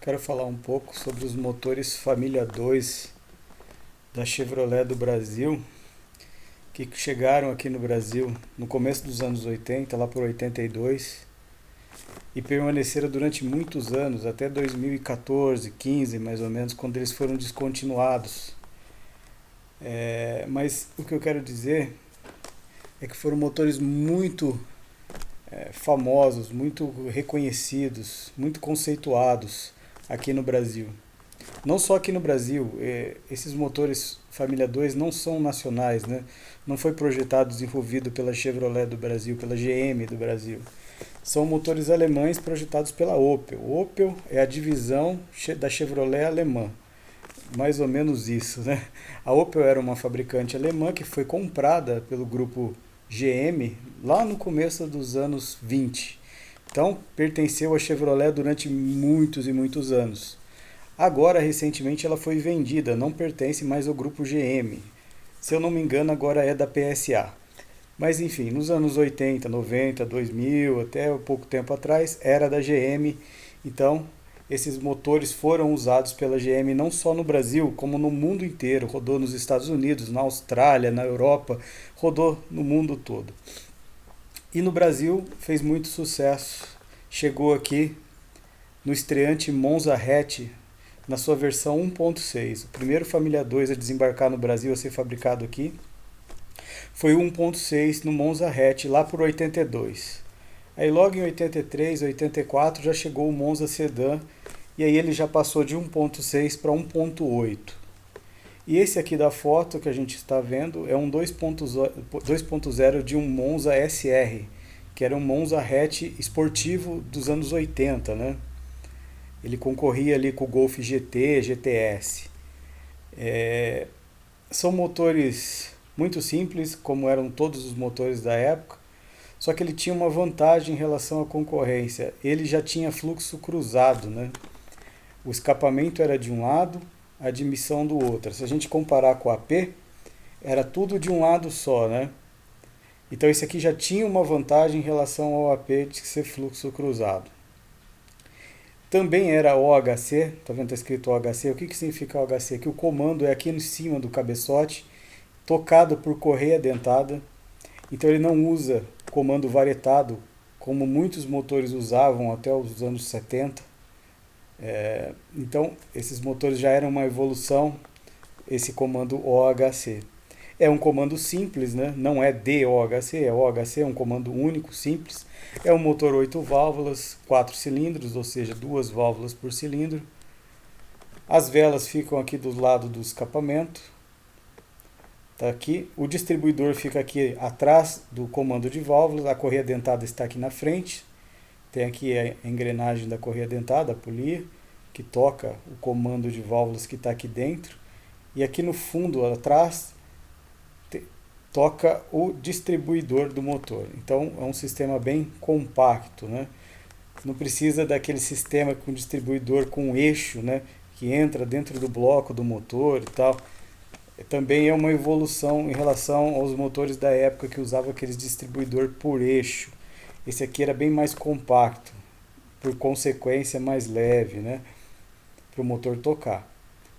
Quero falar um pouco sobre os motores Família 2 da Chevrolet do Brasil, que chegaram aqui no Brasil no começo dos anos 80, lá por 82, e permaneceram durante muitos anos, até 2014, 15 mais ou menos, quando eles foram descontinuados. Mas o que eu quero dizer é que foram motores muito famosos, muito reconhecidos, muito conceituados aqui no Brasil. Não só aqui no Brasil, esses motores Família 2 não são nacionais, né? Não foi projetado e desenvolvido pela Chevrolet do Brasil, pela GM do Brasil. São motores alemães projetados pela Opel. Opel é a divisão da Chevrolet alemã. Mais ou menos isso, né? A Opel era uma fabricante alemã que foi comprada pelo grupo GM lá no começo dos anos 20. Então, pertenceu à Chevrolet durante muitos e muitos anos. Agora, recentemente, ela foi vendida, não pertence mais ao grupo GM. Se eu não me engano, agora é da PSA. Mas enfim, nos anos 80, 90, 2000, até pouco tempo atrás, era da GM. Então, esses motores foram usados pela GM não só no Brasil, como no mundo inteiro. Rodou nos Estados Unidos, na Austrália, na Europa, rodou no mundo todo. E no Brasil fez muito sucesso. Chegou aqui no estreante Monza Hatch, na sua versão 1.6. O primeiro Família 2 a desembarcar no Brasil, a ser fabricado aqui, foi o 1.6 no Monza Hatch, lá por 82. Aí logo em 83, 84 já chegou o Monza Sedan, e aí ele já passou de 1.6 para 1.8. E esse aqui da foto que a gente está vendo é um 2.0 de um Monza SR, que era um Monza hatch esportivo dos anos 80, né? Ele concorria ali com o Golf GT, GTS. São motores muito simples, como eram todos os motores da época, só que ele tinha uma vantagem em relação à concorrência. Ele já tinha fluxo cruzado, né? O escapamento era de um lado, a admissão do outro. Se a gente comparar com o AP, era tudo de um lado só, né? Então esse aqui já tinha uma vantagem em relação ao AP de ser fluxo cruzado. Também era OHC, tá vendo? Tá escrito OHC. O que significa OHC? Que o comando é aqui em cima do cabeçote, tocado por correia dentada. Então ele não usa comando varietado, como muitos motores usavam até os anos 70. Então esses motores já eram uma evolução, esse comando OHC. É um comando simples, né? Não é DOHC, é OHC, é um comando único, simples. É um motor 8 válvulas, 4 cilindros, ou seja, 2 válvulas por cilindro. As velas ficam aqui do lado do escapamento. Tá aqui. O distribuidor fica aqui atrás do comando de válvulas, a correia dentada está aqui na frente. Tem aqui a engrenagem da correia dentada, a polia, que toca o comando de válvulas que está aqui dentro. E aqui no fundo, atrás, toca o distribuidor do motor. Então é um sistema bem compacto, né? Não precisa daquele sistema com distribuidor com eixo, né? Que entra dentro do bloco do motor e tal. Também é uma evolução em relação aos motores da época que usavam aqueles distribuidor por eixo. Esse aqui era bem mais compacto, por consequência mais leve, né? Para o motor tocar.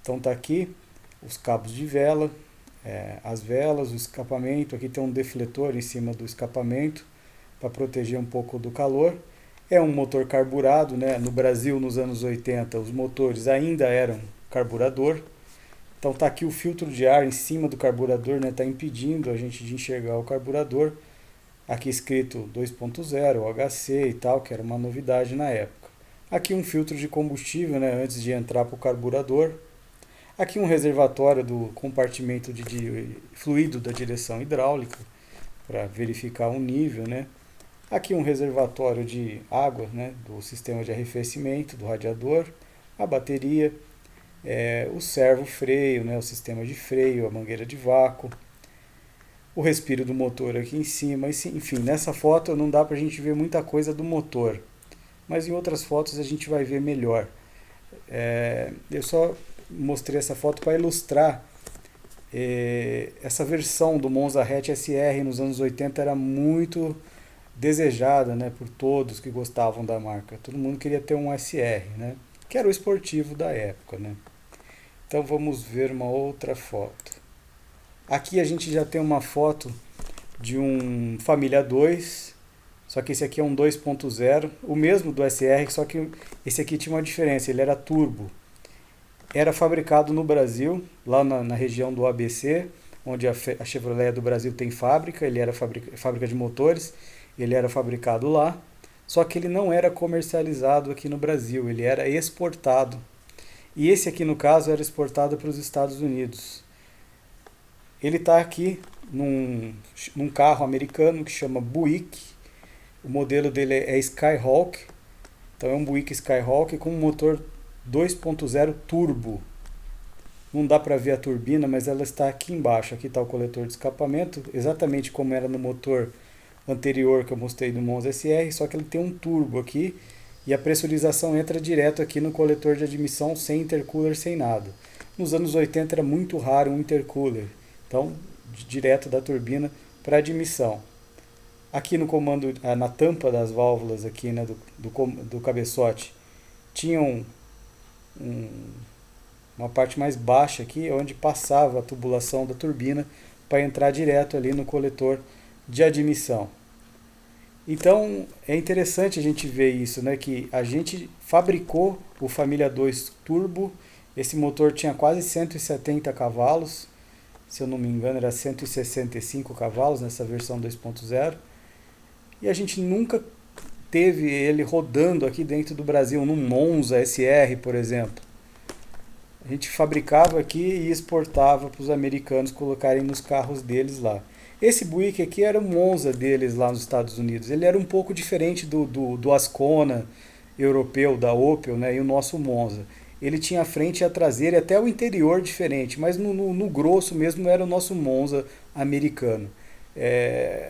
Então tá aqui os cabos de vela, as velas, o escapamento. Aqui tem um defletor em cima do escapamento para proteger um pouco do calor. É um motor carburado, né? No Brasil, nos anos 80, os motores ainda eram carburador. Então tá aqui o filtro de ar em cima do carburador, né? Tá impedindo a gente de enxergar o carburador. Aqui escrito 2.0, OHC e tal, que era uma novidade na época. Aqui um filtro de combustível, né? Antes de entrar para o carburador. Aqui um reservatório do compartimento de fluido da direção hidráulica, para verificar o nível, né? Aqui um reservatório de água, né? Do sistema de arrefecimento, do radiador, a bateria, o servo-freio, né? O sistema de freio, a mangueira de vácuo, o respiro do motor aqui em cima. Enfim, nessa foto não dá para a gente ver muita coisa do motor, mas em outras fotos a gente vai ver melhor. Eu só mostrei essa foto para ilustrar. Essa versão do Monza Hatch SR nos anos 80 era muito desejada, né, por todos que gostavam da marca. Todo mundo queria ter um SR, né? que era o esportivo da época, né? Então vamos ver uma outra foto. Aqui a gente já tem uma foto de um Família 2, só que esse aqui é um 2.0, o mesmo do SR, só que esse aqui tinha uma diferença, ele era turbo. Era fabricado no Brasil, lá na região do ABC, onde a Chevrolet do Brasil tem fábrica, ele era fábrica de motores, ele era fabricado lá, só que ele não era comercializado aqui no Brasil, ele era exportado. E esse aqui, no caso, era exportado para os Estados Unidos. Ele está aqui num carro americano que chama Buick. O modelo dele é Skyhawk. Então é um Buick Skyhawk com um motor 2.0 turbo. Não dá para ver a turbina, mas ela está aqui embaixo. Aqui está o coletor de escapamento, exatamente como era no motor anterior que eu mostrei do Monza SR, só que ele tem um turbo aqui e a pressurização entra direto aqui no coletor de admissão, sem intercooler, sem nada. Nos anos 80 era muito raro um intercooler, então direto da turbina para admissão. Aqui no comando, na tampa das válvulas aqui, né, do cabeçote, tinha uma parte mais baixa aqui, onde passava a tubulação da turbina para entrar direto ali no coletor de admissão. Então é interessante a gente ver isso, né, que a gente fabricou o Família 2 Turbo, esse motor tinha quase 170 cavalos, se eu não me engano era 165 cavalos nessa versão 2.0, e a gente nunca teve ele rodando aqui dentro do Brasil, no Monza SR, por exemplo. A gente fabricava aqui e exportava para os americanos colocarem nos carros deles lá. Esse Buick aqui era o Monza deles lá nos Estados Unidos. Ele era um pouco diferente do Ascona europeu, da Opel, né, e o nosso Monza. Ele tinha a frente e a traseira e até o interior diferente, mas no grosso mesmo era o nosso Monza americano.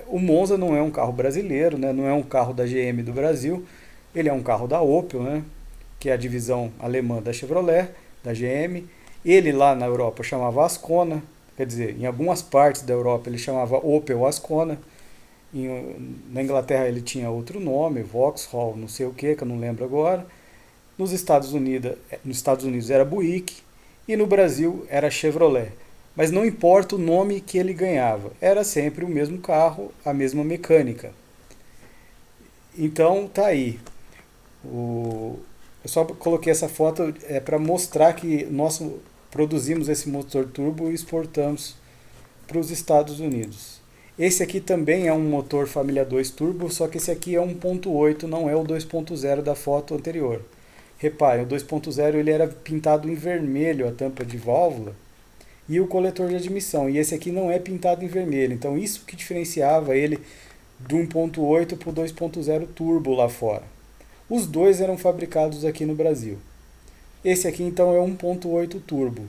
O Monza não é um carro brasileiro, né, não é um carro da GM do Brasil, ele é um carro da Opel, né, que é a divisão alemã da Chevrolet, da GM. Ele lá na Europa chamava Ascona, quer dizer, em algumas partes da Europa ele chamava Opel Ascona, na Inglaterra ele tinha outro nome, Vauxhall, não sei o que eu não lembro agora. Nos Estados Unidos era Buick e no Brasil era Chevrolet. Mas não importa o nome que ele ganhava, era sempre o mesmo carro, a mesma mecânica. Então tá aí. Eu só coloquei essa foto para mostrar que nós produzimos esse motor turbo e exportamos para os Estados Unidos. Esse aqui também é um motor Família 2 turbo, só que esse aqui é 1.8, não é o 2.0 da foto anterior. Repare, o 2.0 ele era pintado em vermelho a tampa de válvula e o coletor de admissão, e esse aqui não é pintado em vermelho, então isso que diferenciava ele do 1.8 para o 2.0 turbo lá fora. Os dois eram fabricados aqui no Brasil. Esse aqui então é 1.8 turbo.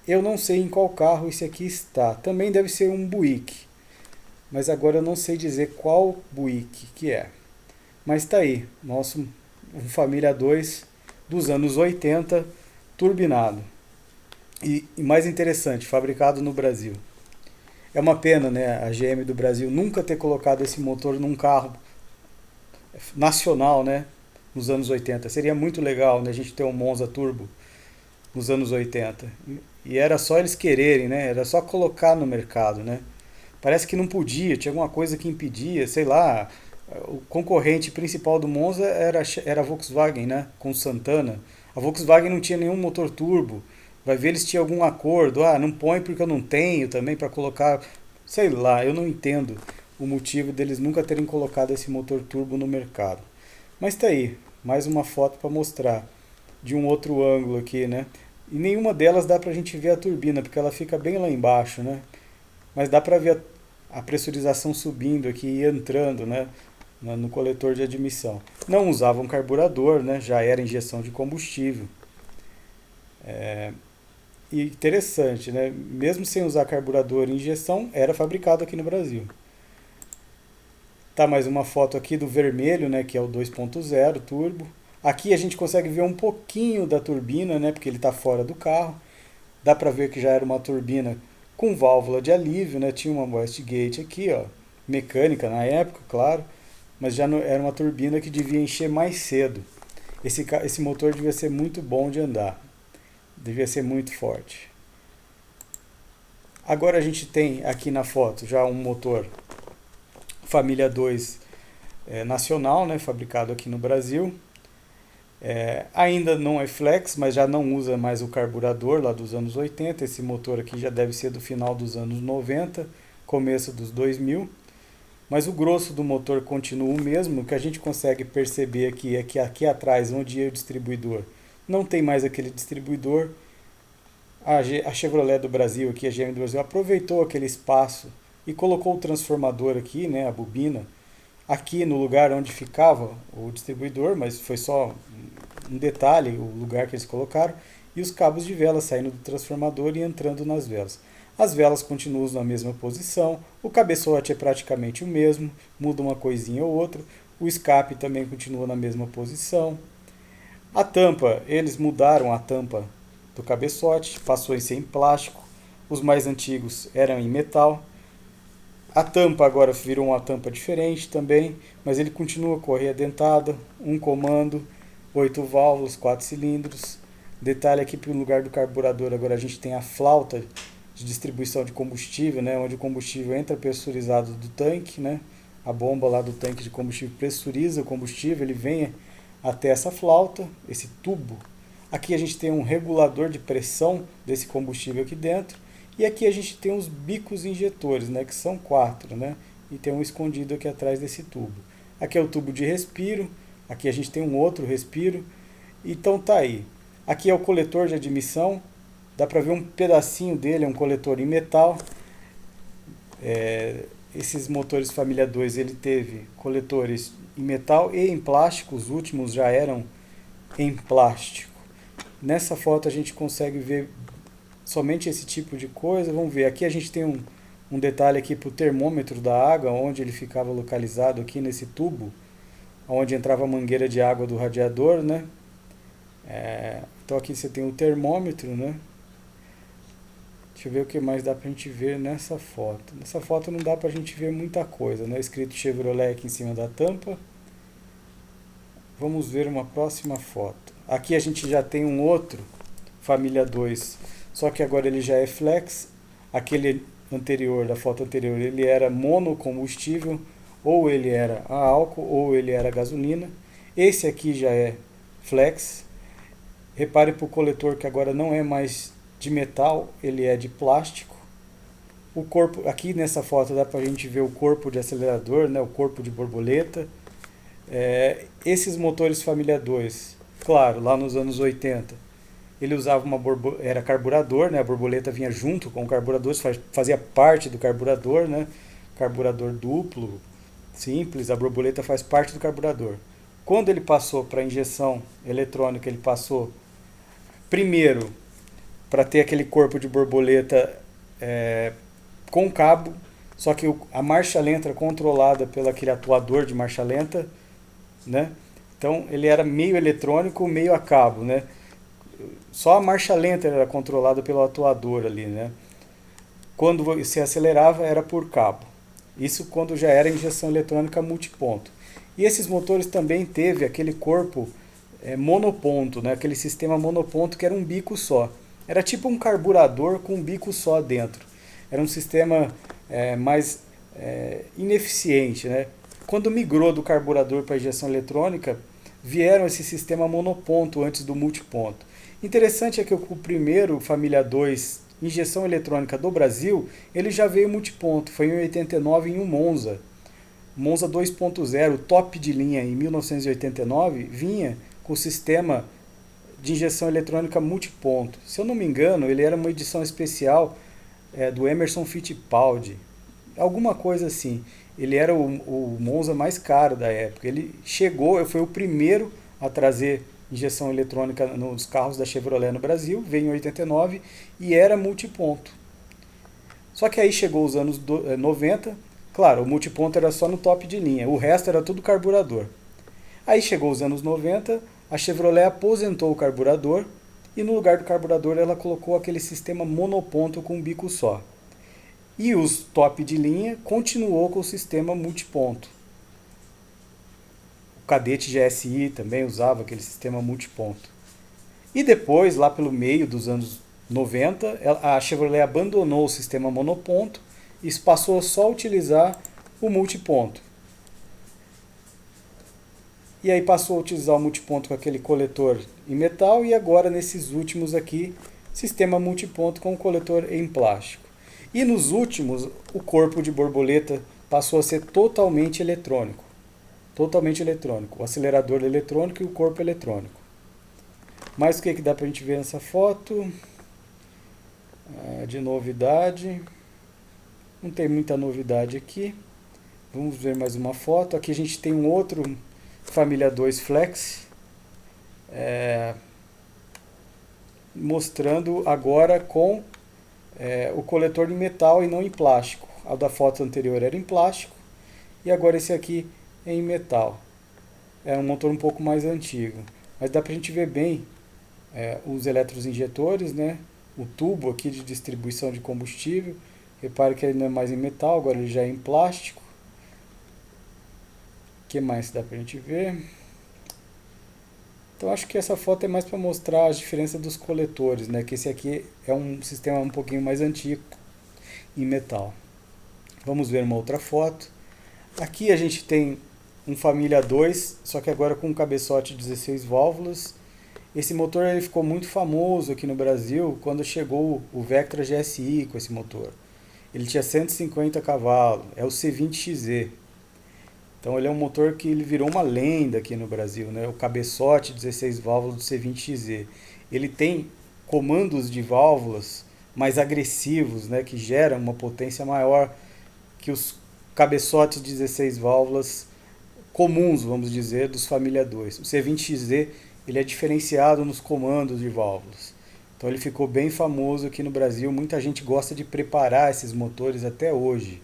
Eu não sei em qual carro esse aqui está. Também deve ser um Buick. Mas agora eu não sei dizer qual Buick que é. Mas está aí, nosso um Família 2 dos anos 80, turbinado. E mais interessante, fabricado no Brasil. É uma pena, né, a GM do Brasil nunca ter colocado esse motor num carro nacional, né, nos anos 80. Seria muito legal, né, a gente ter um Monza Turbo nos anos 80. E era só eles quererem, né, era só colocar no mercado, né. Parece que não podia, tinha alguma coisa que impedia, sei lá. O concorrente principal do Monza era a Volkswagen, né, com o Santana. A Volkswagen não tinha nenhum motor turbo. Vai ver, eles tinham algum acordo. Ah, não põe porque eu não tenho também para colocar. Sei lá, eu não entendo o motivo deles nunca terem colocado esse motor turbo no mercado. Mas tá aí, mais uma foto para mostrar de um outro ângulo aqui, né? E nenhuma delas dá pra gente ver a turbina, porque ela fica bem lá embaixo, né? Mas dá pra ver a pressurização subindo aqui e entrando, né, no coletor de admissão. Não usavam carburador, né? Já era injeção de combustível. E interessante, né? Mesmo sem usar carburador e injeção, era fabricado aqui no Brasil. Tá mais uma foto aqui do vermelho, né, que é o 2.0 turbo. Aqui a gente consegue ver um pouquinho da turbina, né, porque ele está fora do carro. Dá para ver que já era uma turbina com válvula de alívio, né? Tinha uma Westgate aqui, ó, mecânica na época, claro, mas já não, era uma turbina que devia encher mais cedo. Esse motor devia ser muito bom de andar, devia ser muito forte. Agora a gente tem aqui na foto já um motor família 2 nacional, né, fabricado aqui no Brasil. Ainda não é flex, mas já não usa mais o carburador lá dos anos 80. Esse motor aqui já deve ser do final dos anos 90, começo dos 2000. Mas o grosso do motor continua o mesmo. O que a gente consegue perceber aqui é que aqui atrás, onde ia o distribuidor, não tem mais aquele distribuidor. A Chevrolet do Brasil, aqui, a GM do Brasil, aproveitou aquele espaço e colocou o transformador aqui, né, a bobina, aqui no lugar onde ficava o distribuidor, mas foi só um detalhe, o lugar que eles colocaram, e os cabos de vela saindo do transformador e entrando nas velas. As velas continuam na mesma posição, o cabeçote é praticamente o mesmo, muda uma coisinha ou outra, o escape também continua na mesma posição. A tampa, eles mudaram a tampa do cabeçote, passou a ser em plástico, os mais antigos eram em metal. A tampa agora virou uma tampa diferente também, mas ele continua com a correia dentada, um comando, 8 válvulas, 4 cilindros. Detalhe aqui para o lugar do carburador, agora a gente tem a flauta de distribuição de combustível, né, onde o combustível entra pressurizado do tanque, né, a bomba lá do tanque de combustível pressuriza o combustível, ele vem até essa flauta, esse tubo. Aqui a gente tem um regulador de pressão desse combustível aqui dentro. E aqui a gente tem os bicos injetores, né, que são 4, né, e tem um escondido aqui atrás desse tubo. Aqui é o tubo de respiro, aqui a gente tem um outro respiro, então tá aí. Aqui é o coletor de admissão, dá para ver um pedacinho dele, é um coletor em metal. Esses motores família 2, ele teve coletores em metal e em plástico, os últimos já eram em plástico. Nessa foto a gente consegue ver somente esse tipo de coisa. Vamos ver, aqui a gente tem um detalhe aqui para o termômetro da água, onde ele ficava localizado aqui nesse tubo, onde entrava a mangueira de água do radiador, né? Então aqui você tem o termômetro, né? Deixa eu ver o que mais dá pra gente ver nessa foto. Nessa foto não dá pra gente ver muita coisa, né? Escrito Chevrolet aqui em cima da tampa. Vamos ver uma próxima foto. Aqui a gente já tem um outro, família 2, só que agora ele já é flex. Aquele anterior, da foto anterior, ele era monocombustível, ou ele era a álcool, ou ele era a gasolina. Esse aqui já é flex. Repare para o coletor que agora não é mais de metal, ele é de plástico. O corpo, aqui nessa foto dá para a gente ver o corpo de acelerador, né, o corpo de borboleta. Esses motores família 2, claro, lá nos anos 80, ele usava era carburador, né, a borboleta vinha junto com o carburador, fazia parte do carburador, né, carburador duplo, simples, a borboleta faz parte do carburador. Quando ele passou para injeção eletrônica, ele passou primeiro para ter aquele corpo de borboleta com cabo, só que a marcha lenta era controlada pelo aquele atuador de marcha lenta, né? Então ele era meio eletrônico, meio a cabo, né? Só a marcha lenta era controlada pelo atuador ali, né? Quando você acelerava era por cabo. Isso quando já era injeção eletrônica multiponto. E esses motores também teve aquele corpo monoponto, né? Aquele sistema monoponto que era um bico só. Era tipo um carburador com um bico só dentro. Era um sistema mais ineficiente, né? Quando migrou do carburador para a injeção eletrônica, vieram esse sistema monoponto antes do multiponto. Interessante é que o primeiro família 2 injeção eletrônica do Brasil, ele já veio multiponto, foi em 89 em um Monza. Monza 2.0, top de linha em 1989, vinha com o sistema de injeção eletrônica multiponto. Se eu não me engano, ele era uma edição especial do Emerson Fittipaldi, alguma coisa assim. Ele era o Monza mais caro da época. Ele chegou, foi o primeiro a trazer injeção eletrônica nos carros da Chevrolet no Brasil, veio em 89 e era multiponto. Só que aí chegou os anos 90, claro, o multiponto era só no top de linha, o resto era tudo carburador. Aí chegou os anos 90, a Chevrolet aposentou o carburador e no lugar do carburador ela colocou aquele sistema monoponto com um bico só. E os top de linha continuou com o sistema multiponto. Cadete GSI também usava aquele sistema multiponto. E depois, lá pelo meio dos anos 90, a Chevrolet abandonou o sistema monoponto e passou só a utilizar o multiponto. E aí passou a utilizar o multiponto com aquele coletor em metal e agora nesses últimos aqui, sistema multiponto com coletor em plástico. E nos últimos, o corpo de borboleta passou a ser totalmente eletrônico. Totalmente eletrônico. O acelerador eletrônico e o corpo eletrônico. Mas o que dá pra gente ver nessa foto? De novidade. Não tem muita novidade aqui. Vamos ver mais uma foto. Aqui a gente tem um outro Família 2 Flex. Mostrando agora com o coletor em metal e não em plástico. A da foto anterior era em plástico. E agora esse aqui é em metal. É um motor um pouco mais antigo. Mas dá pra gente ver bem os eletroinjetores, né? O tubo aqui de distribuição de combustível. Repare que ele não é mais em metal, agora ele já é em plástico. O que mais dá pra gente ver? Então acho que essa foto é mais para mostrar a diferença dos coletores, né? Que esse aqui é um sistema um pouquinho mais antigo em metal. Vamos ver uma outra foto. Aqui a gente tem um Família 2, só que agora com um cabeçote 16 válvulas. Esse motor ele ficou muito famoso aqui no Brasil quando chegou o Vectra GSI com esse motor. Ele tinha 150 cavalos, é o C20XZ. Então ele é um motor que ele virou uma lenda aqui no Brasil, né? O cabeçote 16 válvulas do C20XZ. Ele tem comandos de válvulas mais agressivos, né? Que geram uma potência maior que os cabeçotes 16 válvulas comuns, vamos dizer, dos Família 2. O C20XZ ele é diferenciado nos comandos de válvulas. Então ele ficou bem famoso aqui no Brasil. Muita gente gosta de preparar esses motores até hoje.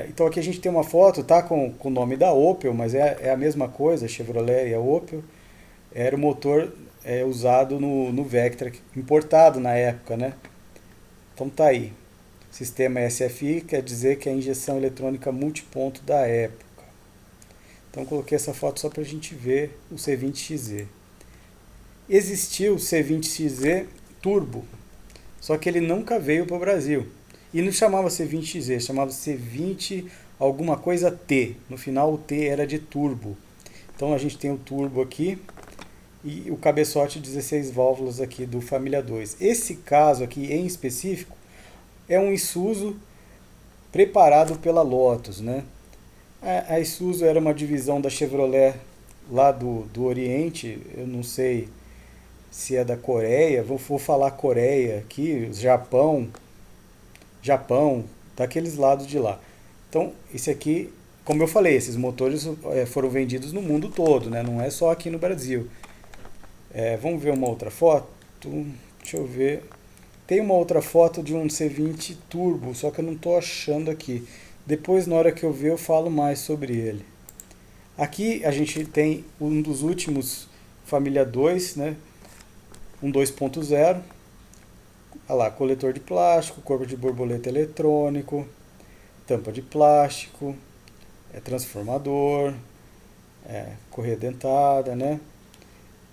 Então aqui a gente tem uma foto, tá, com o nome da Opel, mas é a mesma coisa, a Chevrolet e a Opel. Era o motor usado no Vectra, importado na época, né? Então tá aí. Sistema SFI quer dizer que é a injeção eletrônica multiponto da época. Então coloquei essa foto só para a gente ver o C20XZ. Existiu o C20XZ Turbo, só que ele nunca veio para o Brasil. E não chamava C20XZ, chamava C20 alguma coisa T. No final o T era de turbo. Então a gente tem o turbo aqui e o cabeçote 16 válvulas aqui do Família 2. Esse caso aqui em específico é um Isuzu preparado pela Lotus, né? A Isuzu era uma divisão da Chevrolet lá do Oriente, eu não sei se é da Coreia, vou falar Coreia aqui, Japão, daqueles lados de lá. Então, esse aqui, como eu falei, esses motores foram vendidos no mundo todo, né? Não é só aqui no Brasil. Vamos ver uma outra foto? Deixa eu ver. Tem uma outra foto de um C20 Turbo, só que eu não estou achando aqui. Depois, na hora que eu ver, eu falo mais sobre ele. Aqui a gente tem um dos últimos Família 2, né? Um 2.0. Olha lá, coletor de plástico, corpo de borboleta eletrônico, tampa de plástico, transformador, correia dentada, né?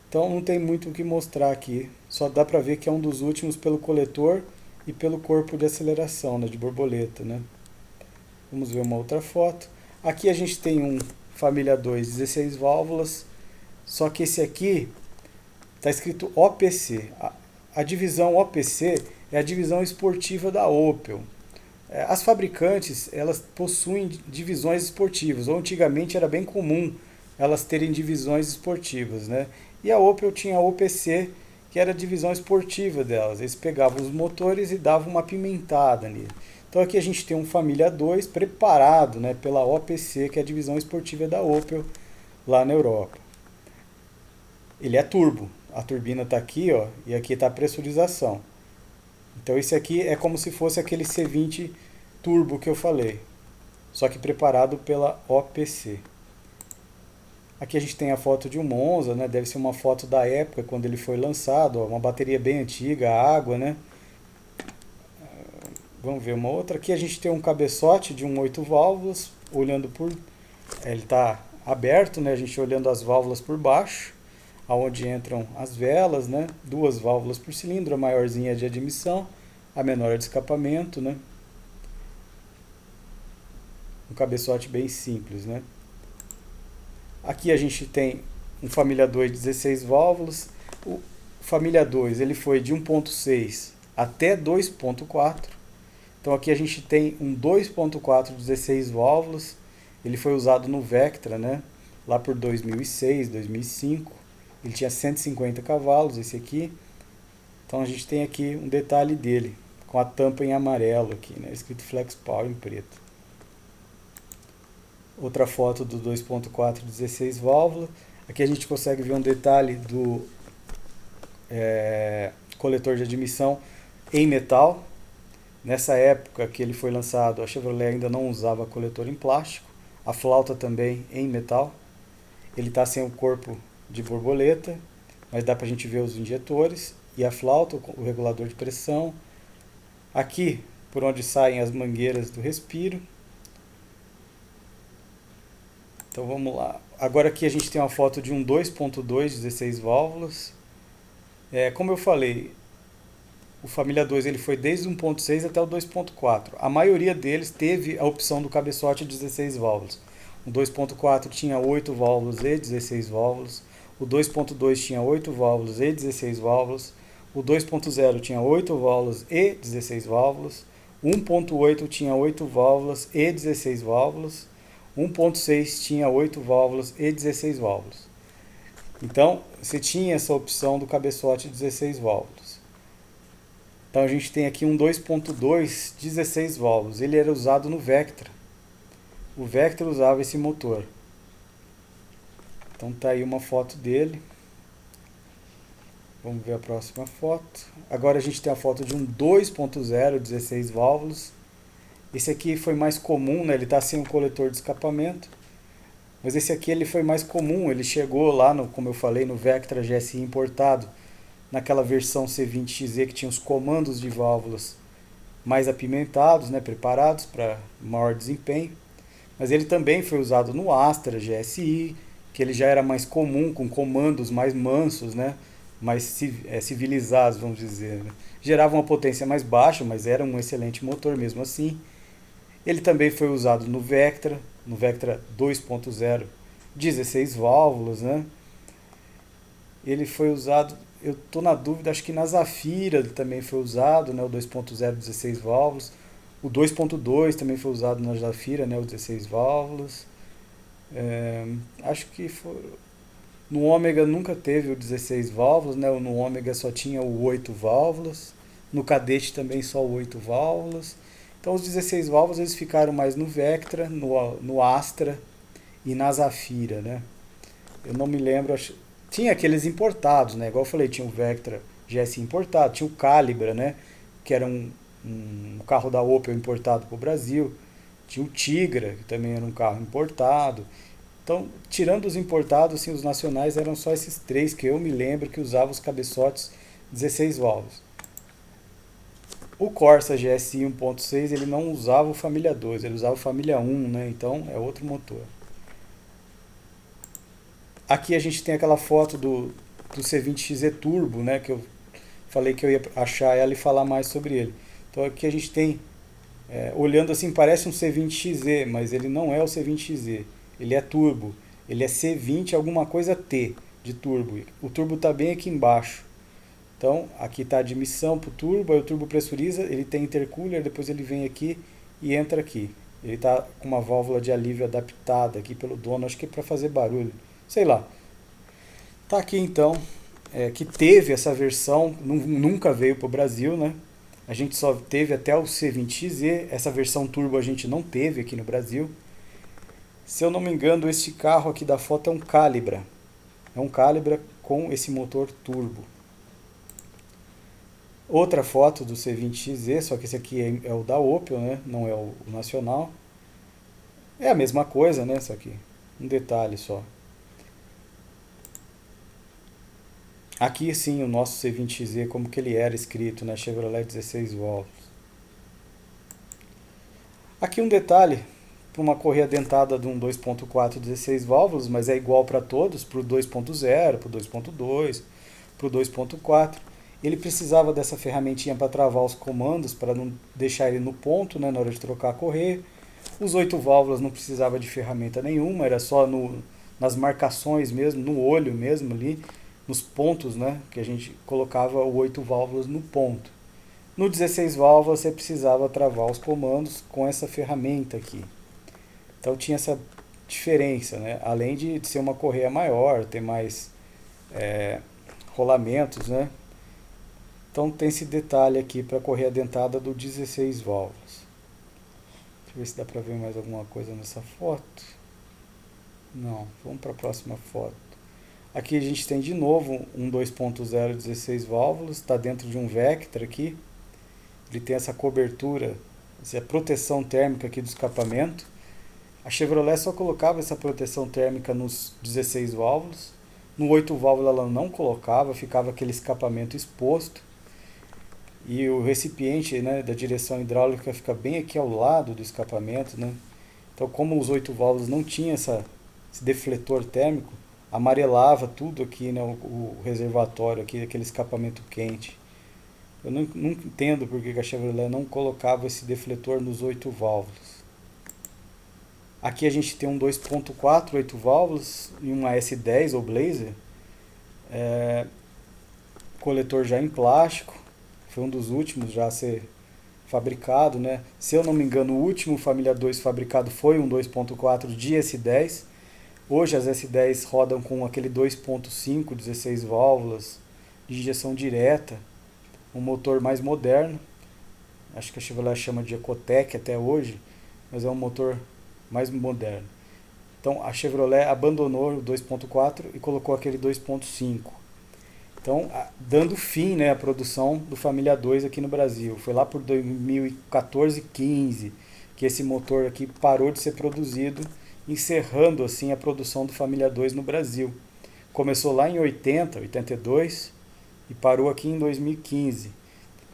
Então não tem muito o que mostrar aqui. Só dá para ver que é um dos últimos pelo coletor e pelo corpo de aceleração, né, de borboleta, né? Vamos ver uma outra foto. Aqui a gente tem um Família 2 16 válvulas, só que esse aqui está escrito OPC. A divisão OPC é a divisão esportiva da Opel. As fabricantes, elas possuem divisões esportivas, ou antigamente era bem comum elas terem divisões esportivas, né? E a Opel tinha a OPC, que era a divisão esportiva delas. Eles pegavam os motores e davam uma apimentada nele. Então aqui a gente tem um Família 2 preparado, né, pela OPC, que é a divisão esportiva da Opel lá na Europa. Ele é turbo. A turbina está aqui, ó, e aqui está a pressurização. Então esse aqui é como se fosse aquele C20 turbo que eu falei, só que preparado pela OPC. Aqui a gente tem a foto de um Monza, né? Deve ser uma foto da época quando ele foi lançado, ó, uma bateria bem antiga, água, né? Vamos ver uma outra. Aqui a gente tem um cabeçote de um 8 válvulas, olhando por... ele está aberto, né? A gente olhando as válvulas por baixo, aonde entram as velas, né? Duas válvulas por cilindro, a maiorzinha é de admissão, a menor é de escapamento, né? Um cabeçote bem simples, né? Aqui a gente tem um família 2 16 válvulas. O família 2 ele foi de 1.6 até 2.4. Então aqui a gente tem um 2.4 16 válvulas. Ele foi usado no Vectra, né? Lá por 2006, 2005. Ele tinha 150 cavalos, esse aqui. Então a gente tem aqui um detalhe dele, com a tampa em amarelo aqui, né? Escrito Flex Power em preto. Outra foto do 2.4 16 válvulas. Aqui a gente consegue ver um detalhe do coletor de admissão em metal. Nessa época que ele foi lançado, a Chevrolet ainda não usava coletor em plástico. A flauta também em metal. Ele está sem o corpo de borboleta, mas dá para a gente ver os injetores. E a flauta, o regulador de pressão. Aqui, por onde saem as mangueiras do respiro. Então vamos lá. Agora aqui a gente tem uma foto de um 2.2 16 válvulas. Como eu falei, o Família 2 ele foi desde o 1.6 até o 2.4. A maioria deles teve a opção do cabeçote 16 válvulas. O 2.4 tinha 8 válvulas e 16 válvulas. O 2.2 tinha 8 válvulas e 16 válvulas. O 2.0 tinha 8 válvulas e 16 válvulas. O 1.8 tinha 8 válvulas e 16 válvulas. 1.6 tinha 8 válvulas e 16 válvulas. Então, você tinha essa opção do cabeçote 16 válvulas. Então, a gente tem aqui um 2.2 16 válvulas. Ele era usado no Vectra. O Vectra usava esse motor. Então, tá aí uma foto dele. Vamos ver a próxima foto. Agora a gente tem a foto de um 2.0 16 válvulas. Esse aqui foi mais comum, né? Ele está sem um coletor de escapamento. Mas esse aqui ele foi mais comum. Ele chegou lá, como eu falei, no Vectra GSI importado, naquela versão C20XZ que tinha os comandos de válvulas mais apimentados, né? Preparados para maior desempenho. Mas ele também foi usado no Astra GSI, que ele já era mais comum, com comandos mais mansos, né? Mais civilizados, vamos dizer. Né? Gerava uma potência mais baixa, mas era um excelente motor mesmo assim. Ele também foi usado no Vectra 2.0, 16 válvulas, né? Ele foi usado, eu estou na dúvida, acho que na Zafira ele também foi usado, né? O 2.0, 16 válvulas. O 2.2 também foi usado na Zafira, né? O 16 válvulas. Acho que foi... No Ômega nunca teve o 16 válvulas, né? No Ômega só tinha o 8 válvulas. No Cadete também só o 8 válvulas. Então os 16 válvulas eles ficaram mais no Vectra, no Astra e na Zafira, né? Eu não me lembro, tinha aqueles importados, né? Igual eu falei, tinha o Vectra GS importado, tinha o Calibra, né? Que era um carro da Opel importado para o Brasil. Tinha o Tigra, que também era um carro importado. Então, tirando os importados, assim, os nacionais eram só esses três que eu me lembro que usavam os cabeçotes 16 válvulas. O Corsa GSI 1.6 ele não usava o Família 2, ele usava o Família 1, né? Então é outro motor. Aqui a gente tem aquela foto do C20XZ Turbo, né? Que eu falei que eu ia achar ela e falar mais sobre ele. Então aqui a gente tem, olhando assim, parece um C20XZ, mas ele não é o C20XZ. Ele é turbo. Ele é C20 alguma coisa T de turbo. O turbo está bem aqui embaixo. Então, aqui está a admissão para o turbo, aí o turbo pressuriza, ele tem intercooler, depois ele vem aqui e entra aqui. Ele está com uma válvula de alívio adaptada aqui pelo dono, acho que é para fazer barulho, sei lá. Está aqui então, que teve essa versão, nunca veio para o Brasil, né? A gente só teve até o C20XZ, essa versão turbo a gente não teve aqui no Brasil. Se eu não me engano, este carro aqui da foto é um Calibra. É um Calibra com esse motor turbo. Outra foto do C20XZ, só que esse aqui é o da Opel, né? Não é o nacional. É a mesma coisa, né? Só que um detalhe só. Aqui sim o nosso C20XZ, como que ele era escrito, né? Chevrolet 16 válvulas. Aqui um detalhe para uma correia dentada de um 2.4 16 válvulas, mas é igual para todos, para o 2.0, para o 2.2, para o 2.4. Ele precisava dessa ferramentinha para travar os comandos, para não deixar ele no ponto, né, na hora de trocar a correia. Os 8 válvulas não precisava de ferramenta nenhuma, era só nas marcações mesmo, no olho mesmo ali, nos pontos, né, que a gente colocava o 8 válvulas no ponto. No 16 válvulas você precisava travar os comandos com essa ferramenta aqui. Então tinha essa diferença, né? Além de ser uma correia maior, ter mais rolamentos, né? Então tem esse detalhe aqui para a correia dentada do 16 válvulas. Deixa eu ver se dá para ver mais alguma coisa nessa foto. Não, vamos para a próxima foto. Aqui a gente tem de novo um 2.0 16 válvulas, está dentro de um Vectra aqui. Ele tem essa cobertura, essa proteção térmica aqui do escapamento. A Chevrolet só colocava essa proteção térmica nos 16 válvulas. No 8 válvulas ela não colocava, ficava aquele escapamento exposto. E o recipiente, né, da direção hidráulica fica bem aqui ao lado do escapamento, né? Então, como os 8 válvulas não tinham esse defletor térmico, amarelava tudo aqui, né, o reservatório aqui, aquele escapamento quente. Eu não entendo porque a Chevrolet não colocava esse defletor nos 8 válvulas. Aqui a gente tem um 2.4, 8 válvulas, e uma S10 ou Blazer. Coletor já em plástico, foi um dos últimos já a ser fabricado, né? Se eu não me engano, o último Família 2 fabricado foi um 2.4 de S10. Hoje as S10 rodam com aquele 2.5, 16 válvulas, de injeção direta, um motor mais moderno. Acho que a Chevrolet chama de Ecotec até hoje, mas é um motor mais moderno. Então a Chevrolet abandonou o 2.4 e colocou aquele 2.5. Então, dando fim, né, à produção do Família 2 aqui no Brasil. Foi lá por 2014, 15 que esse motor aqui parou de ser produzido, encerrando assim a produção do Família 2 no Brasil. Começou lá em 80, 82 e parou aqui em 2015.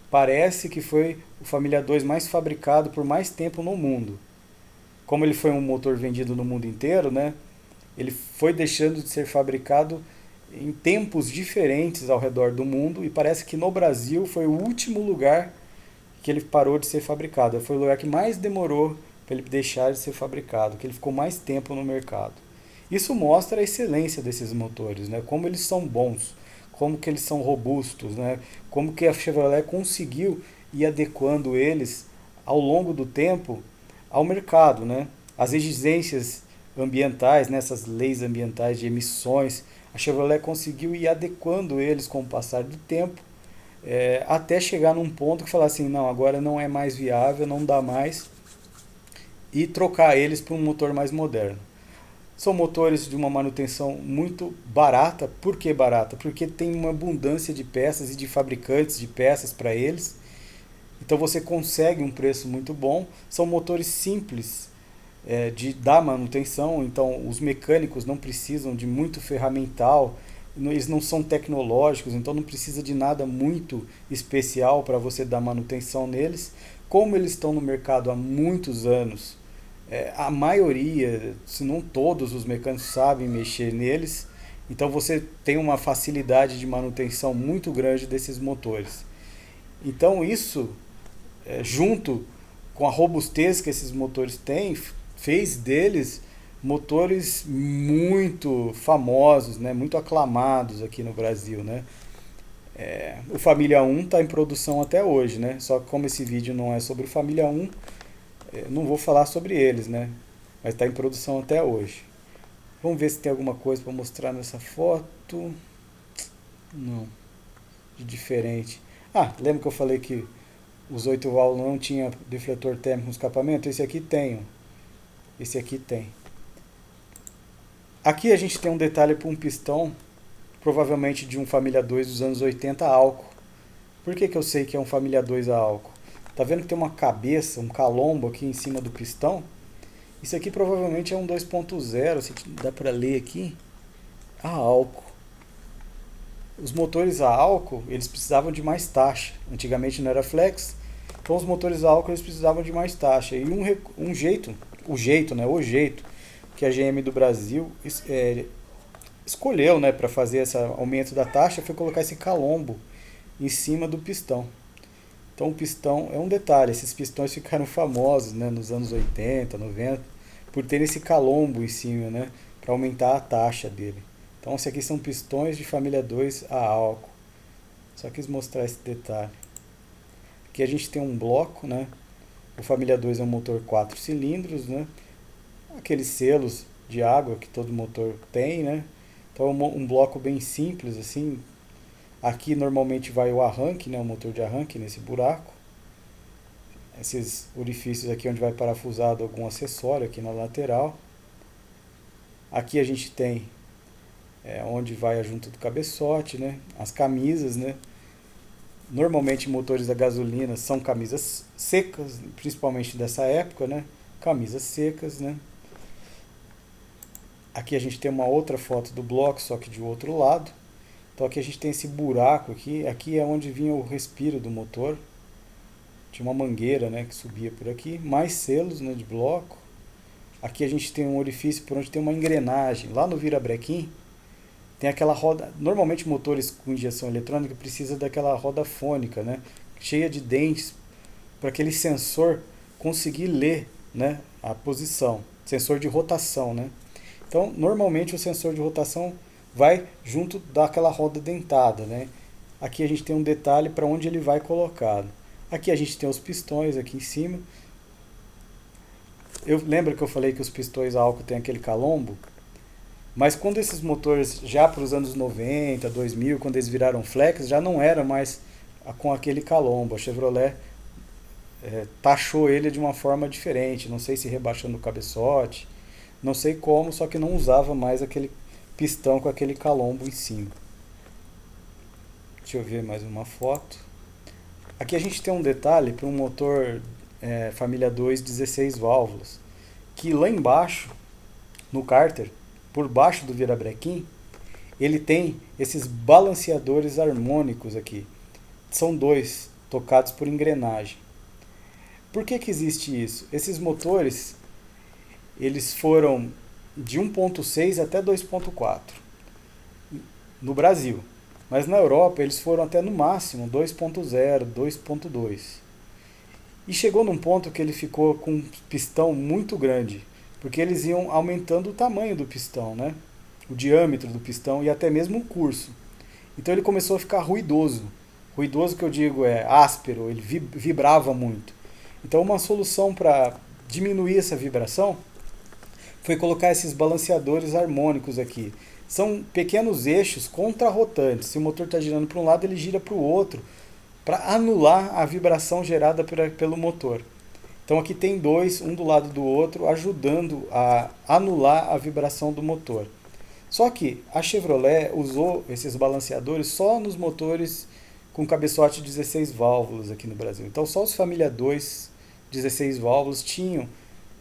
Parece que foi o Família 2 mais fabricado por mais tempo no mundo. Como ele foi um motor vendido no mundo inteiro, né, ele foi deixando de ser fabricado em tempos diferentes ao redor do mundo, e parece que no Brasil foi o último lugar que ele parou de ser fabricado. Foi o lugar que mais demorou para ele deixar de ser fabricado, que ele ficou mais tempo no mercado. Isso mostra a excelência desses motores, né? Como eles são bons, como que eles são robustos, né? Como que a Chevrolet conseguiu ir adequando eles ao longo do tempo ao mercado, né? As exigências ambientais, nessas leis ambientais de emissões, a Chevrolet conseguiu ir adequando eles com o passar do tempo, até chegar num ponto que falar assim, não, agora não é mais viável, não dá mais, e trocar eles para um motor mais moderno. São motores de uma manutenção muito barata. Por que barata? Porque tem uma abundância de peças e de fabricantes de peças para eles. Então você consegue um preço muito bom. São motores simples de dar manutenção, então os mecânicos não precisam de muito ferramental, eles não são tecnológicos, então não precisa de nada muito especial para você dar manutenção neles. Como eles estão no mercado há muitos anos, a maioria, se não todos os mecânicos sabem mexer neles, então você tem uma facilidade de manutenção muito grande desses motores. Então isso, junto com a robustez que esses motores têm, fez deles motores muito famosos, né, muito aclamados aqui no Brasil, né. O Família 1 está em produção até hoje, né, só que como esse vídeo não é sobre o Família 1, não vou falar sobre eles, né, mas está em produção até hoje. Vamos ver se tem alguma coisa para mostrar nessa foto. Não, de diferente. Lembra que eu falei que os 8 válvulas não tinha defletor térmico no escapamento? Esse aqui tem. Esse aqui tem. Aqui a gente tem um detalhe para um pistão, provavelmente de um Família 2 dos anos 80 a álcool. Por que eu sei que é um Família 2 a álcool? Tá vendo que tem uma cabeça, um calombo aqui em cima do pistão? Isso aqui provavelmente é um 2.0, se dá para ler aqui, a álcool. Os motores a álcool, eles precisavam de mais taxa. Antigamente não era flex, então os motores a álcool eles precisavam de mais taxa. E um jeito o jeito, né? O jeito que a GM do Brasil escolheu, né, para fazer esse aumento da taxa foi colocar esse calombo em cima do pistão. Então o pistão é um detalhe, esses pistões ficaram famosos, né, nos anos 80, 90, por ter esse calombo em cima, né, para aumentar a taxa dele. Então esses aqui são pistões de família 2 a álcool. Só quis mostrar esse detalhe. Aqui a gente tem um bloco, né? O família 2 é um motor 4 cilindros, né? Aqueles selos de água que todo motor tem, né? Então é um bloco bem simples assim. Aqui normalmente vai o arranque, né? O motor de arranque nesse buraco. Esses orifícios aqui onde vai parafusado algum acessório aqui na lateral. Aqui a gente tem onde vai a junta do cabeçote, né? As camisas, né? Normalmente motores a gasolina são camisas secas, principalmente dessa época, né? Camisas secas, né? Aqui a gente tem uma outra foto do bloco, só que de outro lado. Então aqui a gente tem esse buraco aqui. Aqui é onde vinha o respiro do motor. Tinha uma mangueira, né, que subia por aqui. Mais selos, né, de bloco. Aqui a gente tem um orifício por onde tem uma engrenagem. Lá no virabrequim tem aquela roda. Normalmente motores com injeção eletrônica precisa daquela roda fônica, né, cheia de dentes, para aquele sensor conseguir ler, né, a posição. Sensor de rotação, né. Então, normalmente o sensor de rotação vai junto daquela roda dentada, né. Aqui a gente tem um detalhe para onde ele vai colocado. Aqui a gente tem os pistões aqui em cima. Eu lembro que eu falei que os pistões a álcool tem aquele calombo, mas quando esses motores, já para os anos 90, 2000, quando eles viraram flex, já não era mais com aquele calombo. A Chevrolet taxou ele de uma forma diferente, não sei se rebaixando o cabeçote, não sei como, só que não usava mais aquele pistão com aquele calombo em cima. Deixa eu ver mais uma foto. Aqui a gente tem um detalhe para um motor família 2 16 válvulas, que lá embaixo, no cárter, por baixo do virabrequim, ele tem esses balanceadores harmônicos aqui. São dois, tocados por engrenagem. Por que existe isso? Esses motores, eles foram de 1.6 até 2.4 no Brasil. Mas na Europa eles foram até no máximo 2.0, 2.2. E chegou num ponto que ele ficou com um pistão muito grande, porque eles iam aumentando o tamanho do pistão, né? O diâmetro do pistão e até mesmo o curso. Então ele começou a ficar ruidoso. Ruidoso que eu digo é áspero, ele vibrava muito. Então uma solução para diminuir essa vibração foi colocar esses balanceadores harmônicos aqui. São pequenos eixos contrarrotantes. Se o motor está girando para um lado, ele gira para o outro, para anular a vibração gerada pelo motor. Então aqui tem dois, um do lado do outro, ajudando a anular a vibração do motor. Só que a Chevrolet usou esses balanceadores só nos motores com cabeçote 16 válvulas aqui no Brasil. Então só os família 2 16 válvulas tinham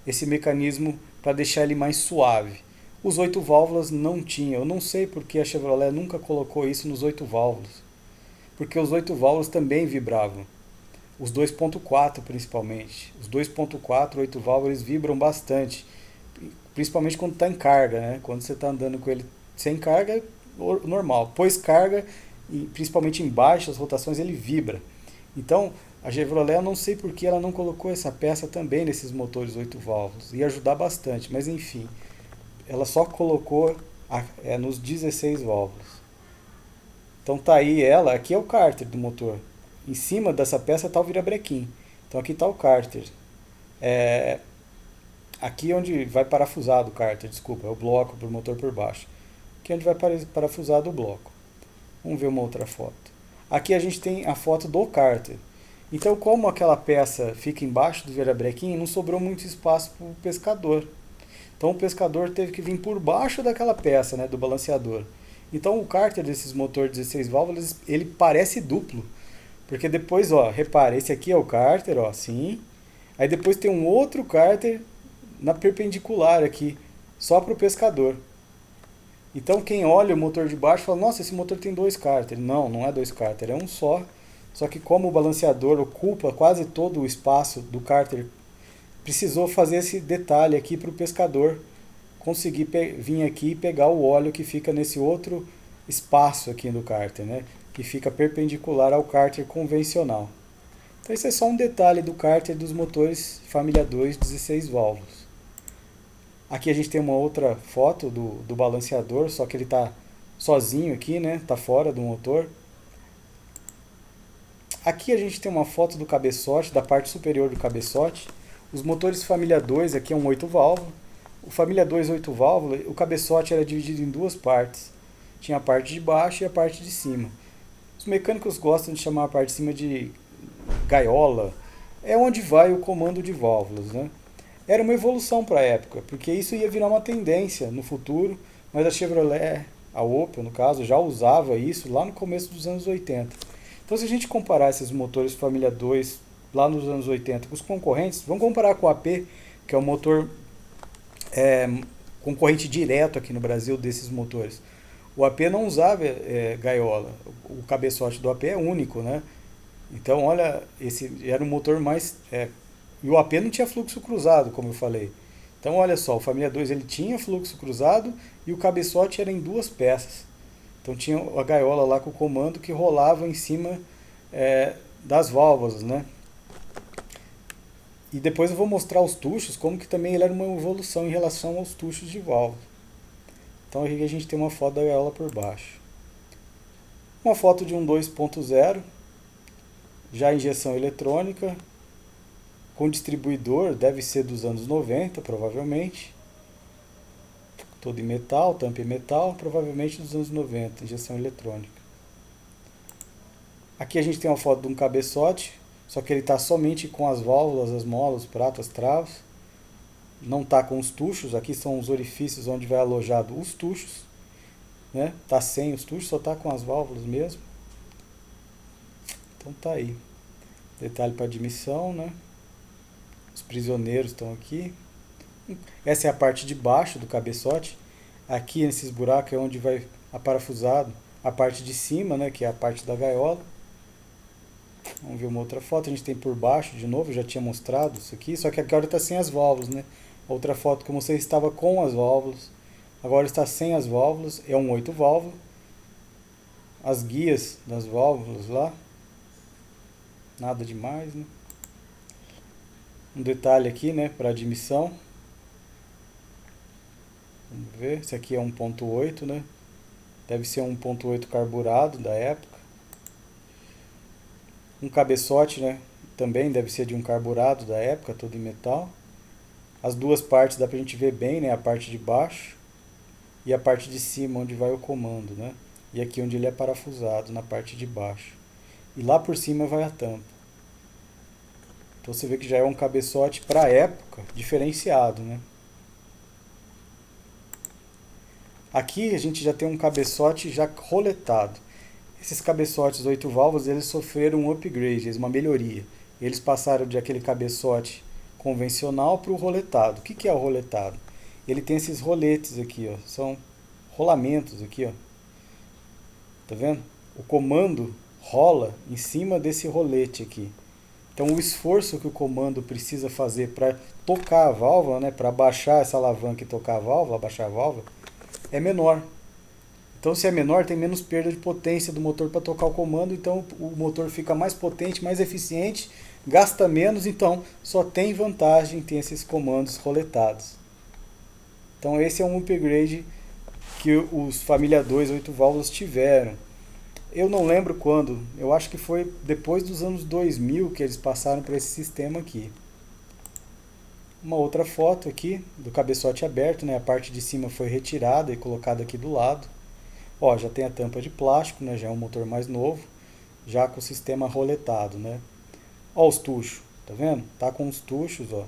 esse mecanismo para deixar ele mais suave. Os 8 válvulas não tinham. Eu não sei porque a Chevrolet nunca colocou isso nos 8 válvulas. Porque os 8 válvulas também vibravam. Os 2.4 principalmente. Os 2.4, 8 válvulas, eles vibram bastante. Principalmente quando está em carga, né? Quando você está andando com ele sem carga, normal. Pôs carga, e principalmente em baixas rotações, ele vibra. Então, a Chevrolet, eu não sei porque ela não colocou essa peça também nesses motores 8 válvulas. Ia ajudar bastante, mas enfim. Ela só colocou nos 16 válvulas. Então tá aí ela, aqui é o cárter do motor. Em cima dessa peça está o virabrequim. Então aqui está o cárter. Aqui é onde vai parafusado o cárter, desculpa, é o bloco para o motor por baixo. Aqui é onde vai parafusado o bloco. Vamos ver uma outra foto. Aqui a gente tem a foto do cárter. Então como aquela peça fica embaixo do virabrequim, não sobrou muito espaço para o pescador. Então o pescador teve que vir por baixo daquela peça, né, do balanceador. Então o cárter desses motores 16 válvulas, ele parece duplo. Porque depois, ó, repara, esse aqui é o cárter, ó, assim. Aí depois tem um outro cárter na perpendicular aqui, só para o pescador. Então quem olha o motor de baixo fala, nossa, esse motor tem dois cárteres. Não, não é dois cárteres, é um só. Só que como o balanceador ocupa quase todo o espaço do cárter precisou fazer esse detalhe aqui para o pescador conseguir vir aqui e pegar o óleo que fica nesse outro espaço aqui do cárter, né? Que fica perpendicular ao cárter convencional. Então esse é só um detalhe do cárter dos motores família 2 16 válvulas. Aqui a gente tem uma outra foto do balanceador, só que ele está sozinho aqui, né? Está fora do motor. Aqui a gente tem uma foto do cabeçote, da parte superior do cabeçote. Os motores família 2, aqui é um 8 válvula. O família 2 8 válvula, o cabeçote era dividido em duas partes. Tinha a parte de baixo e a parte de cima. Os mecânicos gostam de chamar a parte de cima de gaiola. É onde vai o comando de válvulas, né? Era uma evolução para a época, porque isso ia virar uma tendência no futuro, mas a Chevrolet, a Opel no caso, já usava isso lá no começo dos anos 80. Então se a gente comparar esses motores família 2 lá nos anos 80 com os concorrentes, vamos comparar com o AP, que é o motor concorrente direto aqui no Brasil desses motores. O AP não usava gaiola, o cabeçote do AP é único, né? Então olha, esse era um motor mais... e o AP não tinha fluxo cruzado, como eu falei. Então olha só, o família 2 ele tinha fluxo cruzado e o cabeçote era em duas peças. Então tinha a gaiola lá com o comando que rolava em cima das válvulas, né? E depois eu vou mostrar os tuchos, como que também ele era uma evolução em relação aos tuchos de válvula. Então aqui a gente tem uma foto da gaiola por baixo. Uma foto de um 2.0, já injeção eletrônica, com distribuidor, deve ser dos anos 90, provavelmente. Todo em metal, tampa em metal, provavelmente dos anos 90, injeção eletrônica. Aqui a gente tem uma foto de um cabeçote, só que ele está somente com as válvulas, as molas, os pratos, as travas. Não está com os tuchos, aqui são os orifícios onde vai alojado os tuchos. Né? Tá sem os tuchos, só está com as válvulas mesmo. Então tá aí. Detalhe para admissão, né? Os prisioneiros estão aqui. Essa é a parte de baixo do cabeçote. Aqui nesses buracos é onde vai aparafusado a parte de cima, né, que é a parte da gaiola. Vamos ver uma outra foto. A gente tem por baixo de novo, eu já tinha mostrado isso aqui, só que agora está sem as válvulas, né? Outra foto que eu mostrei estava com as válvulas. Agora está sem as válvulas, é um 8 válvula. As guias das válvulas lá. Nada demais, né? Um detalhe aqui, né, para admissão. Vamos ver, esse aqui é 1.8, né? Deve ser um 1.8 carburado da época. Um cabeçote, né? Também deve ser de um carburado da época, todo em metal. As duas partes dá pra gente ver bem, né? A parte de baixo e a parte de cima, onde vai o comando, né? E aqui onde ele é parafusado, na parte de baixo. E lá por cima vai a tampa. Então você vê que já é um cabeçote para a época diferenciado, né? Aqui a gente já tem um cabeçote já roletado. Esses cabeçotes 8 válvulas, eles sofreram um upgrade, uma melhoria. Eles passaram de aquele cabeçote convencional para o roletado. O que é o roletado? Ele tem esses roletes aqui, ó, são rolamentos aqui, ó. Tá vendo? O comando rola em cima desse rolete aqui. Então o esforço que o comando precisa fazer para tocar a válvula, né, para baixar essa alavanca e tocar a válvula, abaixar a válvula, é menor. Então se é menor, tem menos perda de potência do motor para tocar o comando, então o motor fica mais potente, mais eficiente, gasta menos, então só tem vantagem em ter esses comandos roletados. Então esse é um upgrade que os família 2 8 válvulas tiveram. Eu não lembro quando, eu acho que foi depois dos anos 2000 que eles passaram para esse sistema aqui. Uma outra foto aqui do cabeçote aberto, né? A parte de cima foi retirada e colocada aqui do lado. Ó, já tem a tampa de plástico, né? Já é um motor mais novo, já com o sistema roletado, né? Ó os tuchos, tá vendo? Tá com os tuchos, ó.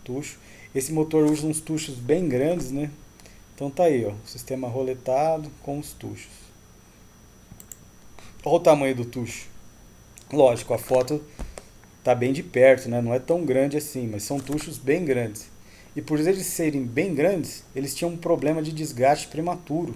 Tucho. Esse motor usa uns tuchos bem grandes, né? Então tá aí, ó, o sistema roletado com os tuchos. Olha o tamanho do tucho. Lógico, a foto tá bem de perto, né? Não é tão grande assim, mas são tuchos bem grandes. E por eles serem bem grandes, eles tinham um problema de desgaste prematuro.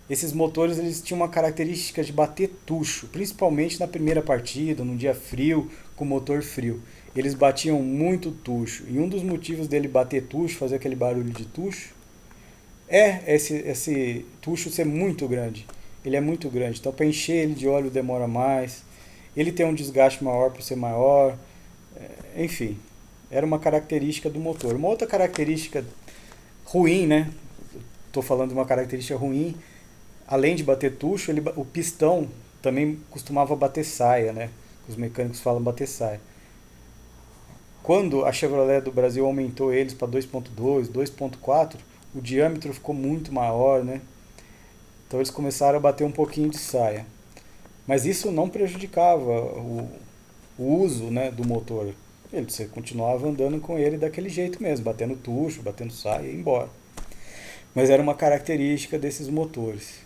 Esses motores eles tinham uma característica de bater tucho, principalmente na primeira partida, num dia frio, com motor frio. eles batiam muito tucho. E um dos motivos dele bater tucho, fazer aquele barulho de tucho, é esse tucho ser muito grande. Ele é muito grande. Então, para encher ele de óleo demora mais. Ele tem um desgaste maior por ser maior. Enfim, era uma característica do motor. Uma outra característica ruim, né? Estou falando de uma característica ruim. Além de bater tucho, o pistão também costumava bater saia, né? Os mecânicos falam bater saia. Quando a Chevrolet do Brasil aumentou eles para 2.2, 2.4, o diâmetro ficou muito maior, né? Então eles começaram a bater um pouquinho de saia. Mas isso não prejudicava o uso, né, do motor. Você continuava andando com ele daquele jeito mesmo, batendo tucho, batendo saia e ia embora. Mas era uma característica desses motores.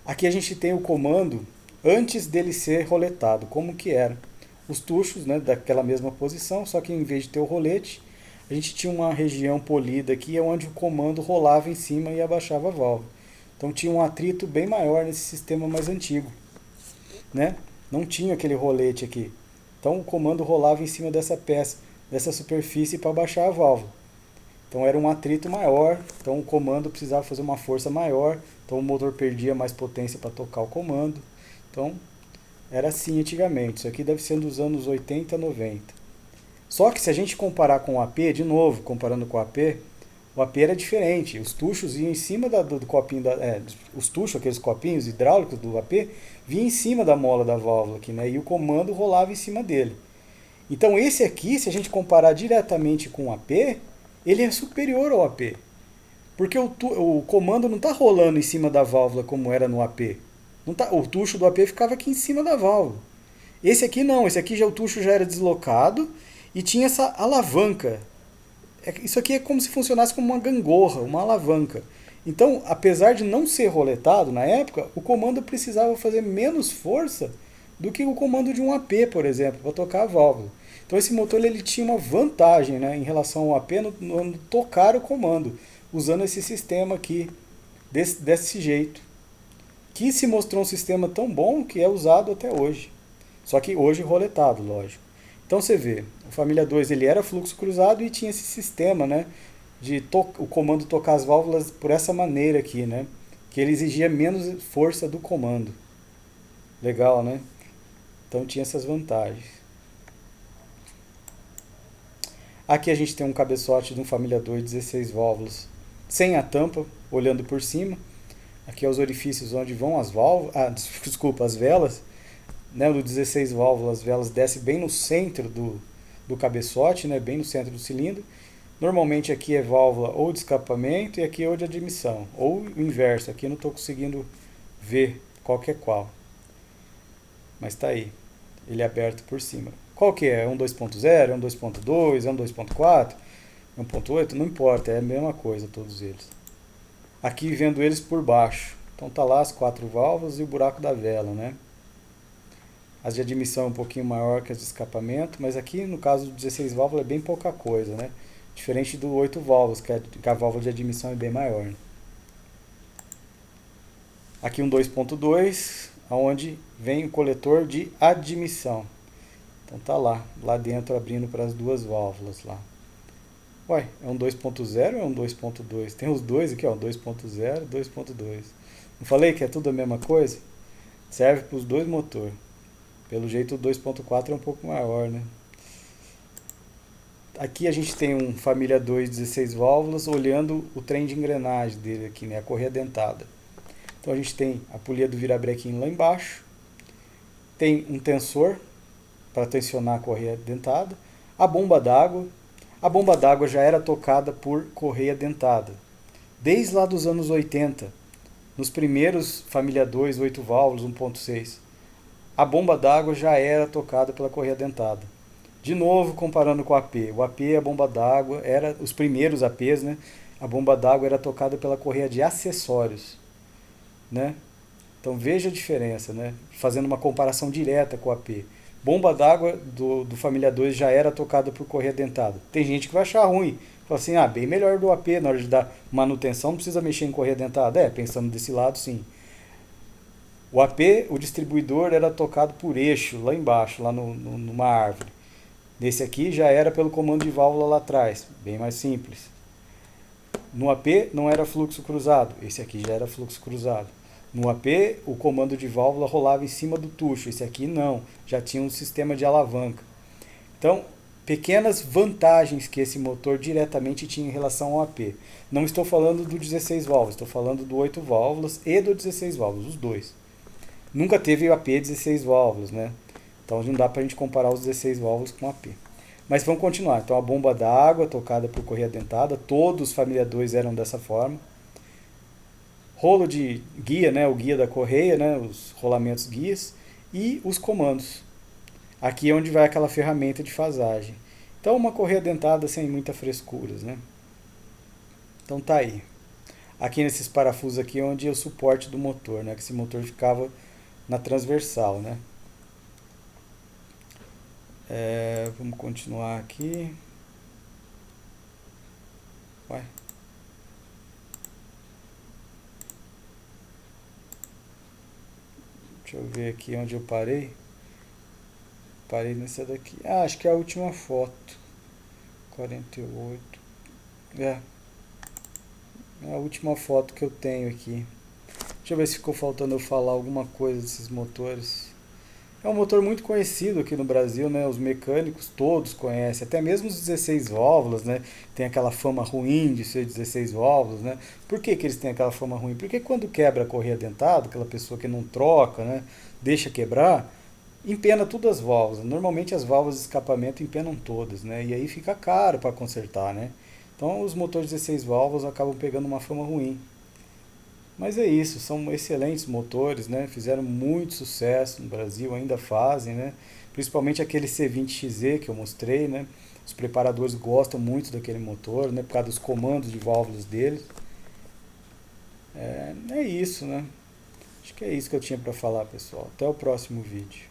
Aqui a gente tem o comando antes dele ser roletado, como que era. Os tuchos, né, daquela mesma posição, só que em vez de ter o rolete, a gente tinha uma região polida aqui, onde o comando rolava em cima e abaixava a válvula. Então tinha um atrito bem maior nesse sistema mais antigo, né? Não tinha aquele rolete aqui. Então o comando rolava em cima dessa peça, dessa superfície para baixar a válvula. Então era um atrito maior, então o comando precisava fazer uma força maior, então o motor perdia mais potência para tocar o comando. Então era assim antigamente, isso aqui deve ser dos anos 80, 90. Só que se a gente comparar com o AP, de novo, comparando com o AP era diferente. Os tuchos iam em cima do copinho, os tuchos, aqueles copinhos hidráulicos do AP, vinham em cima da mola da válvula aqui, né? E o comando rolava em cima dele. Então esse aqui, se a gente comparar diretamente com o AP, ele é superior ao AP. Porque o comando não está rolando em cima da válvula como era no AP. Não tá, o tucho do AP ficava aqui em cima da válvula. Esse aqui não, esse aqui o tucho já era deslocado e tinha essa alavanca. Isso aqui é como se funcionasse como uma gangorra, uma alavanca. Então, apesar de não ser roletado na época, o comando precisava fazer menos força do que o comando de um AP, por exemplo, para tocar a válvula. Então esse motor ele tinha uma vantagem, né, em relação ao AP no tocar o comando, usando esse sistema aqui, desse jeito. Que se mostrou um sistema tão bom que é usado até hoje. Só que hoje roletado, lógico. Então você vê, o Família 2 ele era fluxo cruzado e tinha esse sistema, né, de o comando tocar as válvulas por essa maneira aqui, né, que ele exigia menos força do comando. Legal, né? Então tinha essas vantagens. Aqui a gente tem um cabeçote de um Família 2 16 válvulas, sem a tampa, olhando por cima. Aqui é os orifícios onde vão as válvulas, as velas. Né, no 16 válvulas, as velas descem bem no centro do cabeçote, né, bem no centro do cilindro. Normalmente aqui é válvula ou de escapamento e aqui é ou de admissão, ou o inverso. Aqui eu não estou conseguindo ver qual que é qual. Mas está aí, ele é aberto por cima. Qual que é? É um 2.0, é um 2.2, é um 2.4, é um 1.8? Não importa, é a mesma coisa todos eles. Aqui vendo eles por baixo. Então tá lá as 4 válvulas e o buraco da vela, né? As de admissão é um pouquinho maior que as de escapamento, mas aqui no caso do 16 válvulas é bem pouca coisa, né? Diferente do 8 válvulas, que a válvula de admissão é bem maior. Né? Aqui um 2.2, onde vem o coletor de admissão. Então tá lá dentro abrindo para as duas válvulas lá. Ué, é um 2.0 ou é um 2.2? Tem os dois aqui, ó, 2.0, 2.2. Não falei que é tudo a mesma coisa? Serve para os dois motores. Pelo jeito o 2.4 é um pouco maior, né? Aqui a gente tem um Família 2 16 válvulas olhando o trem de engrenagem dele aqui, né? A correia dentada. Então a gente tem a polia do virabrequim lá embaixo. Tem um tensor para tensionar a correia dentada. A bomba d'água. A bomba d'água já era tocada por correia dentada. Desde lá dos anos 80. Nos primeiros Família 2, 8 válvulas, 1.6. A bomba d'água já era tocada pela correia dentada. De novo, comparando com o AP. O AP, a bomba d'água, era os primeiros APs, né? A bomba d'água era tocada pela correia de acessórios, né? Então veja a diferença, né? Fazendo uma comparação direta com o AP. Bomba d'água do Família 2 já era tocada por correia dentada. Tem gente que vai achar ruim. Fala assim, bem melhor do AP, na hora de dar manutenção, não precisa mexer em correia dentada. Pensando desse lado, sim. O AP, o distribuidor, era tocado por eixo, lá embaixo, lá numa árvore. Nesse aqui já era pelo comando de válvula lá atrás, bem mais simples. No AP não era fluxo cruzado, esse aqui já era fluxo cruzado. No AP o comando de válvula rolava em cima do tucho, esse aqui não, já tinha um sistema de alavanca. Então, pequenas vantagens que esse motor diretamente tinha em relação ao AP. Não estou falando do 16 válvulas, estou falando do 8 válvulas e do 16 válvulas, os dois. Nunca teve o AP 16 válvulas, né? Então não dá para a gente comparar os 16 válvulas com o AP. Mas vamos continuar. Então a bomba d'água tocada por correia dentada, todos os família 2 eram dessa forma. Rolo de guia, né? O guia da correia, né? Os rolamentos guias e os comandos. Aqui é onde vai aquela ferramenta de fasagem. Então uma correia dentada sem muita frescuras, né? Então tá aí. Aqui nesses parafusos aqui é onde é o suporte do motor, né? Que esse motor ficava na transversal, né? Vamos continuar aqui. Ué. Deixa eu ver aqui onde eu parei. Parei nessa daqui. Ah, acho que é a última foto. 48. É. É a última foto que eu tenho aqui. Deixa eu ver se ficou faltando eu falar alguma coisa desses motores. É um motor muito conhecido aqui no Brasil, né? Os mecânicos todos conhecem, até mesmo os 16 válvulas, né? Tem aquela fama ruim de ser 16 válvulas, né? Por que que eles têm aquela fama ruim? Porque quando quebra a correia dentada, aquela pessoa que não troca, né? Deixa quebrar, empena todas as válvulas. Normalmente as válvulas de escapamento empenam todas, né? E aí fica caro para consertar, né? Então os motores 16 válvulas acabam pegando uma fama ruim. Mas é isso, são excelentes motores, né? Fizeram muito sucesso no Brasil, ainda fazem, né? Principalmente aquele C20XE que eu mostrei, né? Os preparadores gostam muito daquele motor, né? Por causa dos comandos de válvulas dele. É isso, né? Acho que é isso que eu tinha para falar, pessoal. Até o próximo vídeo.